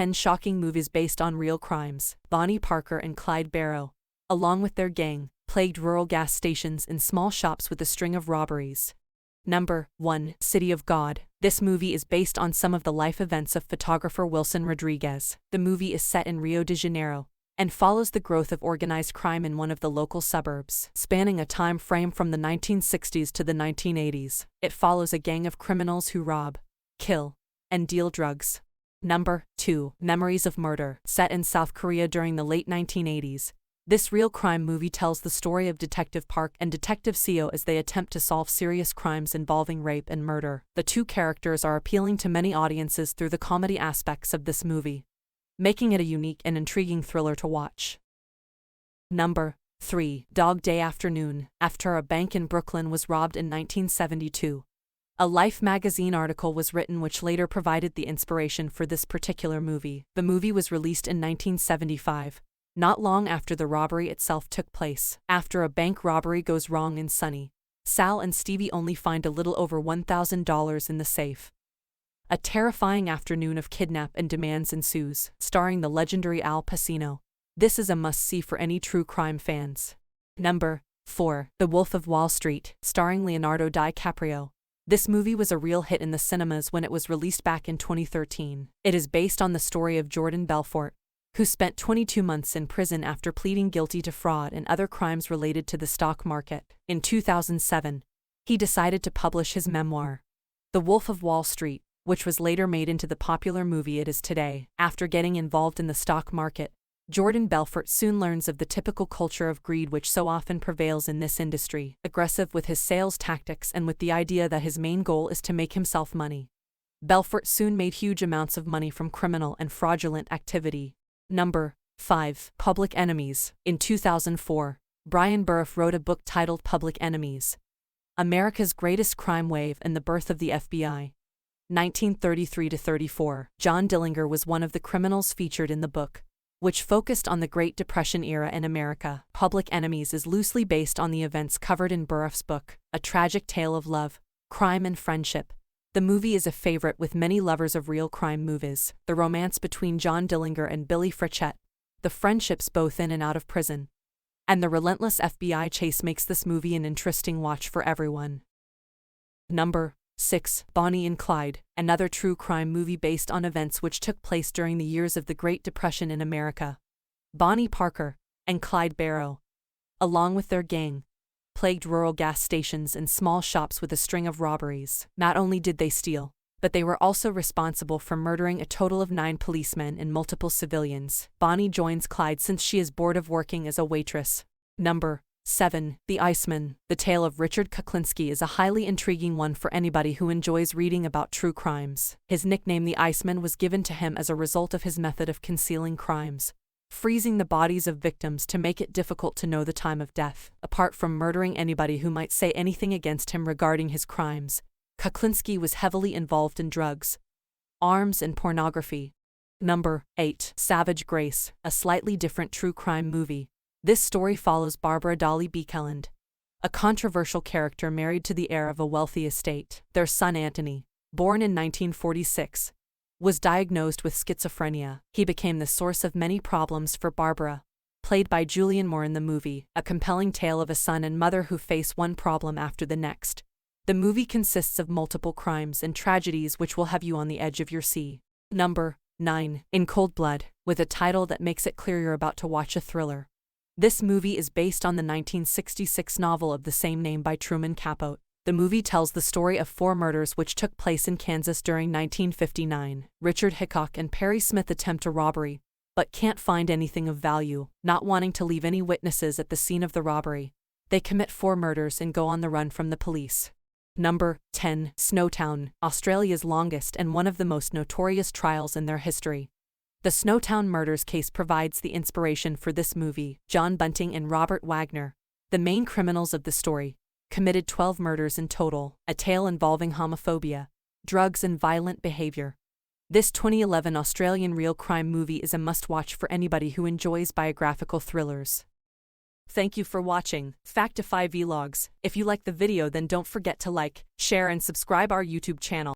10 shocking movies based on real crimes. Bonnie Parker and Clyde Barrow, along with their gang, plagued rural gas stations and small shops with a string of robberies. Number 1. City of God. This movie is based on some of the life events of photographer Wilson Rodriguez. The movie is set in Rio de Janeiro and follows the growth of organized crime in one of the local suburbs, spanning a time frame from the 1960s to the 1980s. It follows a gang of criminals who rob, kill, and deal drugs. Number 2. Memories of Murder. Set in South Korea during the late 1980s, this real crime movie tells the story of Detective Park and Detective Seo as they attempt to solve serious crimes involving rape and murder. The two characters are appealing to many audiences through the comedy aspects of this movie, making it a unique and intriguing thriller to watch. Number 3. Dog Day Afternoon. After a bank in Brooklyn was robbed in 1972, a Life magazine article was written which later provided the inspiration for this particular movie. The movie was released in 1975. Not long after the robbery itself took place. After a bank robbery goes wrong in Sunny, Sal and Stevie only find a little over $1,000 in the safe. A terrifying afternoon of kidnap and demands ensues, starring the legendary Al Pacino. This is a must-see for any true crime fans. Number 4. The Wolf of Wall Street, starring Leonardo DiCaprio. This movie was a real hit in the cinemas when it was released back in 2013. It is based on the story of Jordan Belfort, who spent 22 months in prison after pleading guilty to fraud and other crimes related to the stock market. In 2007, he decided to publish his memoir, The Wolf of Wall Street, which was later made into the popular movie it is today. After getting involved in the stock market, Jordan Belfort soon learns of the typical culture of greed which so often prevails in this industry, aggressive with his sales tactics and with the idea that his main goal is to make himself money. Belfort soon made huge amounts of money from criminal and fraudulent activity. Number 5. Public Enemies. In 2004, Brian Burff wrote a book titled Public Enemies: America's Greatest Crime Wave and the Birth of the FBI. 1933-34. John Dillinger was one of the criminals featured in the book, which focused on the Great Depression era in America. Public Enemies is loosely based on the events covered in Burff's book, a tragic tale of love, crime and friendship. The movie is a favorite with many lovers of real crime movies. The romance between John Dillinger and Billy Frechette, the friendships both in and out of prison, and the relentless FBI chase makes this movie an interesting watch for everyone. Number 6. Bonnie and Clyde. Another true crime movie based on events which took place during the years of the Great Depression in America. Bonnie Parker and Clyde Barrow, along with their gang, plagued rural gas stations and small shops with a string of robberies. Not only did they steal, but they were also responsible for murdering a total of 9 policemen and multiple civilians. Bonnie joins Clyde since she is bored of working as a waitress. Number 7. The Iceman. The tale of Richard Kuklinski is a highly intriguing one for anybody who enjoys reading about true crimes. His nickname the Iceman was given to him as a result of his method of concealing crimes, freezing the bodies of victims to make it difficult to know the time of death. Apart from murdering anybody who might say anything against him regarding his crimes, Kuklinski was heavily involved in drugs, arms and pornography. Number 8. Savage Grace, a slightly different true crime movie. This story follows Barbara Dolly Bekeland, a controversial character married to the heir of a wealthy estate. Their son Anthony, born in 1946, was diagnosed with schizophrenia. He became the source of many problems for Barbara, played by Julianne Moore in the movie, a compelling tale of a son and mother who face one problem after the next. The movie consists of multiple crimes and tragedies which will have you on the edge of your seat. Number 9. In Cold Blood, with a title that makes it clear you're about to watch a thriller. This movie is based on the 1966 novel of the same name by Truman Capote. The movie tells the story of 4 murders which took place in Kansas during 1959. Richard Hickok and Perry Smith attempt a robbery, but can't find anything of value. Not wanting to leave any witnesses at the scene of the robbery, they commit 4 murders and go on the run from the police. Number 10. Snowtown, Australia's longest and one of the most notorious trials in their history. The Snowtown murders case provides the inspiration for this movie. John Bunting and Robert Wagner, the main criminals of the story, committed 12 murders in total, a tale involving homophobia, drugs and violent behavior. This 2011 Australian real crime movie is a must-watch for anybody who enjoys biographical thrillers. Thank you for watching Factify Vlogs. If you like the video, then don't forget to like, share and subscribe our YouTube channel.